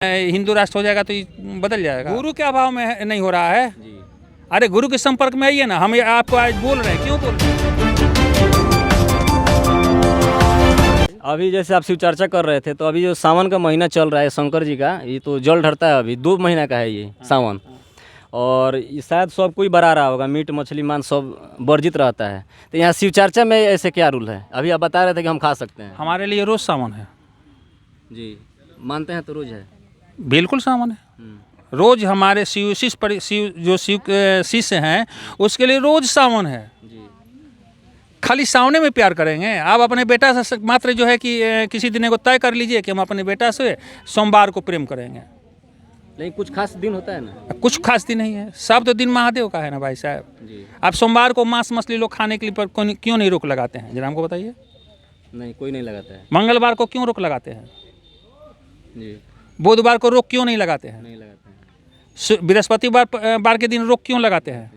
हिंदू राष्ट्र हो जाएगा तो ये बदल जाएगा। गुरु के अभाव में नहीं हो रहा है जी। अरे गुरु के संपर्क में आइए ना, हम आपको आज बोल रहे हैं, क्यों बोल रहे हैं? अभी जैसे आप शिव चर्चा कर रहे थे, तो अभी जो सावन का महीना चल रहा है शंकर जी का, ये तो जल ढरता है, अभी 2 महीना का है ये सावन। और ये शायद सब कोई बरा रहा होगा, मीट मछली मांस सब वर्जित रहता है। तो यहाँ शिव चर्चा में ऐसे क्या रूल है? अभी आप बता रहे थे कि हम खा सकते हैं। हमारे लिए रोज सावन है जी, मानते हैं तो रोज है। बिल्कुल सावन है। रोज हमारे शिव शिष्य हैं उसके लिए रोज सावन है। जी। खाली सावने में प्यार करेंगे। आप अपने बेटा से मात्र जो है कि किसी दिन को तय कर लीजिए कि हम अपने बेटा से सोमवार को प्रेम करेंगे। नहीं, कुछ खास दिन होता है ना? कुछ खास दिन नहीं है, सब तो दिन महादेव का है ना भाई साहब जी। आप सोमवार को मांस मछली लोग खाने के लिए पर क्यों नहीं रोक लगाते हैं, जरा हमको बताइए। नहीं, कोई नहीं लगाता है। मंगलवार को क्यों रोक लगाते हैं? जी। बुधवार को रोक क्यों नहीं लगाते हैं? नहीं लगाते हैं। बृहस्पतिवार के दिन रोक क्यों लगाते हैं?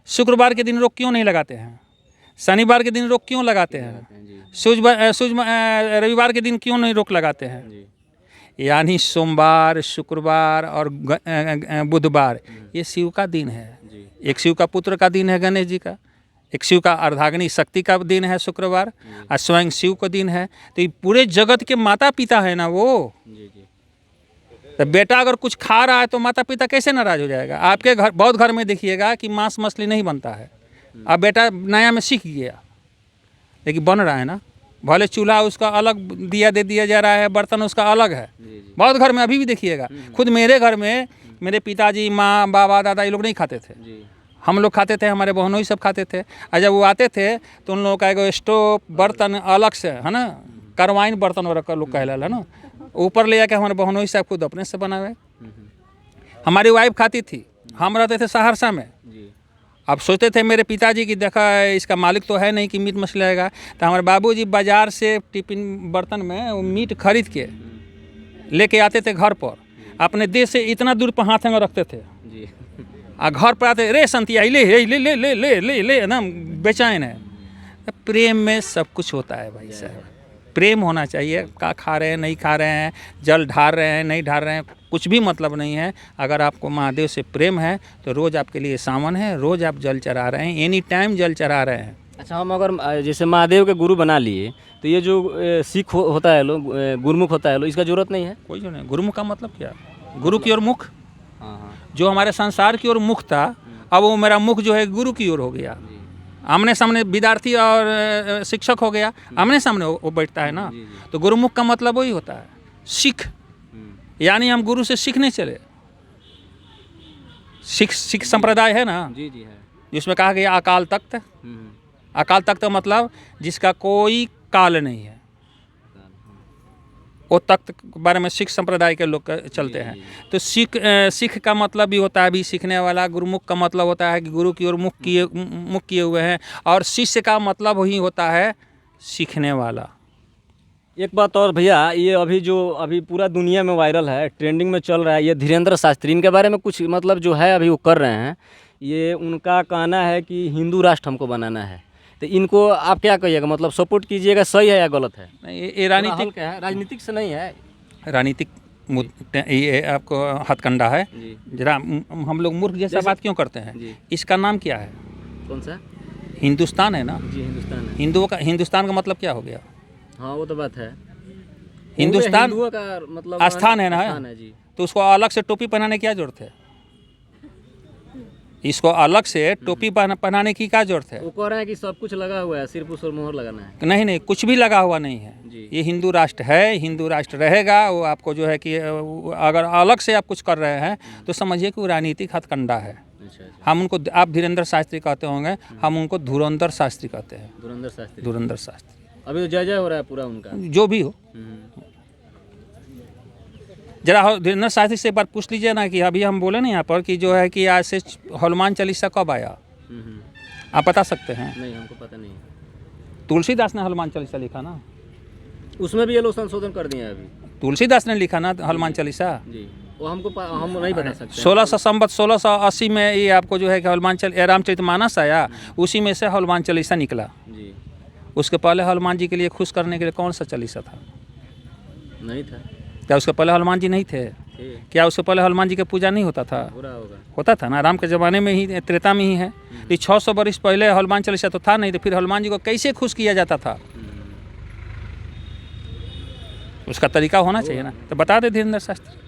शुक्रवार के दिन रोक क्यों नहीं लगाते हैं? शनिवार के दिन रोक क्यों लगाते हैं? रविवार के दिन क्यों नहीं रोक लगाते हैं? जी। यानी सोमवार, शुक्रवार और बुधवार ये शिव का दिन है। जी। एक शिव का पुत्र का दिन है गणेश जी का, एक शिव का अर्धाग्नि शक्ति का दिन है शुक्रवार, और स्वयं शिव का दिन है। तो ये पूरे जगत के माता पिता है ना वो। जी। जी। तो बेटा अगर कुछ खा रहा है तो माता पिता कैसे नाराज हो जाएगा? आपके घर बहुत घर में देखिएगा कि मांस मछली नहीं बनता है, अब बेटा नया में सीख गया, लेकिन बन रहा है ना। भले चूल्हा उसका अलग दिया दे दिया जा रहा है, बर्तन उसका अलग है। बहुत घर में अभी भी देखिएगा। खुद मेरे घर में मेरे पिताजी, माँ, बाबा, दादा ये लोग नहीं खाते थे। जी। हम लोग खाते थे, हमारे बहनों सब खाते थे। और जब वो आते थे तो उन लोगों का एक स्टोव बर्तन अलग से है ना, करवाइन बर्तन और लोग कहला है ना, ऊपर ले जाके हमारे बहनों साहब खुद अपने से बनावे। हमारी वाइफ खाती थी, हम रहते थे सहरसा में। अब सोचते थे मेरे पिताजी की देखा इसका मालिक तो है नहीं कि मीट मछली आएगा, तो हमारे बाबूजी बाजार से टिफिन बर्तन में वो मीट खरीद के लेके आते थे घर पर, अपने देश से इतना दूर पर हाथ में रखते थे। जी। आ घर पर आते, रे संतिया ले ले ले ले ले ले ले ले ना, बेचैन है। प्रेम में सब कुछ होता है भाई साहब, प्रेम होना चाहिए। का खा रहे हैं नहीं खा रहे हैं, जल ढार रहे हैं नहीं ढार रहे हैं, कुछ भी मतलब नहीं है। अगर आपको महादेव से प्रेम है तो रोज़ आपके लिए सावन है, रोज़ आप जल चढ़ा रहे हैं, एनी टाइम जल चढ़ा रहे हैं। अच्छा, हम अगर जैसे महादेव के गुरु बना लिए, तो ये जो सिख होता है लोग, गुरुमुख होता है लोग, इसका जरूरत नहीं है? कोई जो नहीं। गुरुमुख का मतलब क्या? गुरु की ओर मुख। हाँ। जो हमारे संसार की ओर मुख था, अब वो मेरा मुख जो है गुरु की ओर हो गया। आमने सामने विद्यार्थी और शिक्षक हो गया, आमने सामने वो बैठता है ना। तो गुरुमुख का मतलब वही होता है, सिख। यानी हम गुरु से सीखने चले। सिख संप्रदाय है ना। जी। जी है। जिसमें कहा गया अकाल तख्त। अकाल तख्त मतलब जिसका कोई काल नहीं है, वो तख्त के बारे में सिख संप्रदाय के लोग चलते हैं। तो सिख का मतलब भी होता है भी सीखने वाला। गुरुमुख का मतलब होता है कि गुरु की ओर मुख किए हुए हैं, और शिष्य का मतलब वही होता है सीखने वाला। एक बात और भैया, ये अभी पूरा दुनिया में वायरल है, ट्रेंडिंग में चल रहा है, ये धीरेन्द्र शास्त्री, इनके बारे में कुछ मतलब जो है अभी वो कर रहे हैं। ये उनका कहना है कि हिंदू राष्ट्र हमको बनाना है, तो इनको आप क्या कहिएगा? मतलब सपोर्ट कीजिएगा, सही है या गलत है? नहीं, ये राजनीतिक है, राजनीतिक से नहीं है, राजनीतिक ये आपको हथकंडा है। जरा हम लोग मूर्ख जैसा बात क्यों करते हैं? इसका नाम क्या है? कौन सा? हिंदुस्तान है ना। जी, हिंदुस्तान है। हिंदुस्तान का मतलब क्या हो गया? हाँ, वो तो बात है। हिंदुस्तान का मतलब स्थान है ना। जी। तो उसको अलग से टोपी पहनाने की क्या जरूरत है? इसको अलग से टोपी पहनाने की क्या जरूरत है? वो कह रहे हैं कि सब कुछ लगा हुआ है, सिर्फ उस मोहर लगाना है। नहीं, कुछ भी लगा हुआ नहीं है। ये हिंदू राष्ट्र है, हिंदू राष्ट्र रहेगा। वो आपको जो है कि अगर अलग से आप कुछ कर रहे हैं तो समझिए कि वो राजनीतिक हथकंडा है। हम उनको, आप धीरेन्द्र शास्त्री कहते होंगे, हम उनको धुरंधर शास्त्री कहते हैं। धुरंधर शास्त्री। अभी तो जय जय हो रहा है पूरा उनका, जो भी हो। जरा धीरेन्द्र शास्त्री से एक बार पूछ लीजिए ना कि अभी हम बोले ना यहाँ पर कि जो है कि आज से हनुमान चालीसा कब आया, आप बता सकते हैं? नहीं, हमको पता नहीं। तुलसीदास ने हनुमान चालीसा लिखा ना, उसमें भी ये लोग संशोधन कर दिए अभी। तुलसीदास ने लिखा ना हनुमान चालीसा। जी, वो हम नहीं बता सकते। 1680 में ये आपको जो है कि रामचरितमानस आया, उसी में से हनुमान चालीसा निकला। जी। उसके पहले हनुमान जी के लिए खुश करने के लिए कौन सा चालीसा था? नहीं था। क्या उसके पहले हनुमान जी नहीं थे? क्या उससे पहले हनुमान जी की पूजा नहीं होता था? हो रहा होगा। होता था ना, राम के ज़माने में ही, त्रेता में ही है। ये 600 वर्ष पहले हनुमान चालीसा तो था नहीं, तो फिर हनुमान जी को कैसे खुश किया जाता था? उसका तरीका होना चाहिए ना, तो बता दे धीरेन्द्र शास्त्री।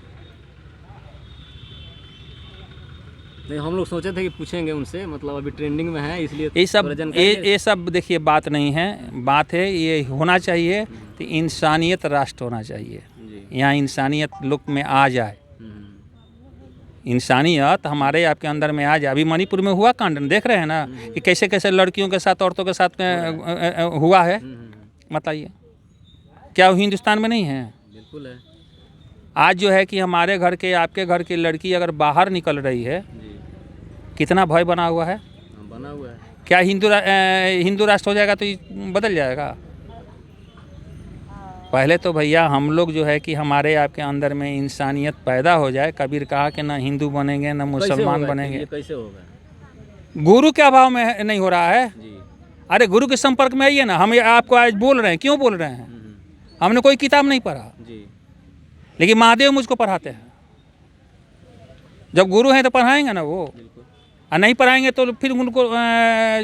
नहीं, हम लोग सोचे थे कि पूछेंगे उनसे, मतलब अभी ट्रेंडिंग में है इसलिए ये सब थोड़ा जानकारी ये सब देखिए बात नहीं है, बात है ये होना चाहिए तो इंसानियत राष्ट्र होना चाहिए। जी। यहाँ इंसानियत लुक में आ जाए, इंसानियत हमारे आपके अंदर में आ जाए। अभी मणिपुर में हुआ कांड देख रहे हैं ना कि कैसे कैसे लड़कियों के साथ, औरतों के साथ हुआ है। बताइए, क्या वो हिंदुस्तान में नहीं है? बिल्कुल है। आज जो है कि हमारे घर के, आपके घर की लड़की अगर बाहर निकल रही है, जी। कितना भय बना हुआ है। बना हुआ है। क्या हिंदू राष्ट्र हो जाएगा तो ये बदल जाएगा? पहले तो भैया हम लोग जो है कि हमारे आपके अंदर में इंसानियत पैदा हो जाए। कबीर कहा कि ना हिंदू बनेंगे ना मुसलमान बनेंगे। ये कैसे होगा? गुरु के अभाव में नहीं हो रहा है। जी। अरे गुरु के संपर्क में आइए ना। हम ये आपको आज बोल रहे हैं, क्यों बोल रहे हैं? हमने कोई किताब नहीं पढ़ा, जी। लेकिन महादेव मुझको पढ़ाते हैं। जब गुरु हैं तो पढ़ाएंगे ना वो, और नहीं पढ़ाएंगे तो फिर उनको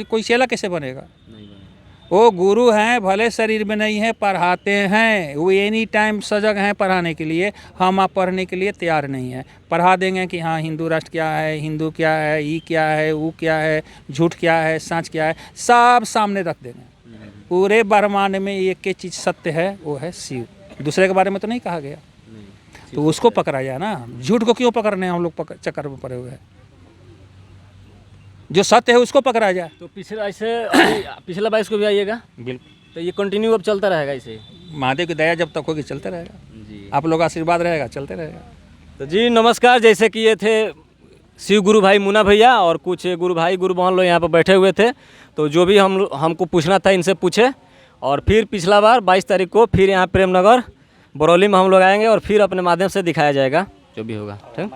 कोई चेला कैसे बनेगा? नहीं बनेगा। वो गुरु हैं, भले शरीर में नहीं है, पढ़ाते हैं। वो एनी टाइम सजग हैं पढ़ाने के लिए। हम आप पढ़ने के लिए तैयार नहीं है। पढ़ा देंगे कि हाँ हिंदू राष्ट्र क्या है, हिंदू क्या है, ये क्या है, वो क्या है, झूठ क्या है, सच क्या है, सब सामने रख देंगे। पूरे ब्रह्मांड में एक ही चीज़ सत्य है, वो है शिव। दूसरे के बारे में तो नहीं कहा गया। तो उसको पकड़ा जाए ना, झूठ को क्यों पकड़ने हम लोग चक्कर में पड़े हुए हैं? जो सत्य है उसको पकड़ा जाए। तो पिछला ऐसे पिछला 22 को भी आइएगा। बिल्कुल, तो ये कंटिन्यू अब चलता रहेगा इसे? महादेव की दया जब तक होगी चलते रहेगा। जी। आप लोग आशीर्वाद रहेगा, चलते रहेगा। तो जी नमस्कार। जैसे कि ये थे शिव गुरु भाई मुन्ना भैया, और कुछ गुरु भाई गुरु बहन लोग यहाँ पर बैठे हुए थे। तो जो भी हमको पूछना था इनसे पूछे। और फिर पिछला बार 22 तारीख को फिर यहाँ प्रेमनगर बरौली में हम लोग आएंगे, और फिर अपने माध्यम से दिखाया जाएगा जो भी होगा। ठीक।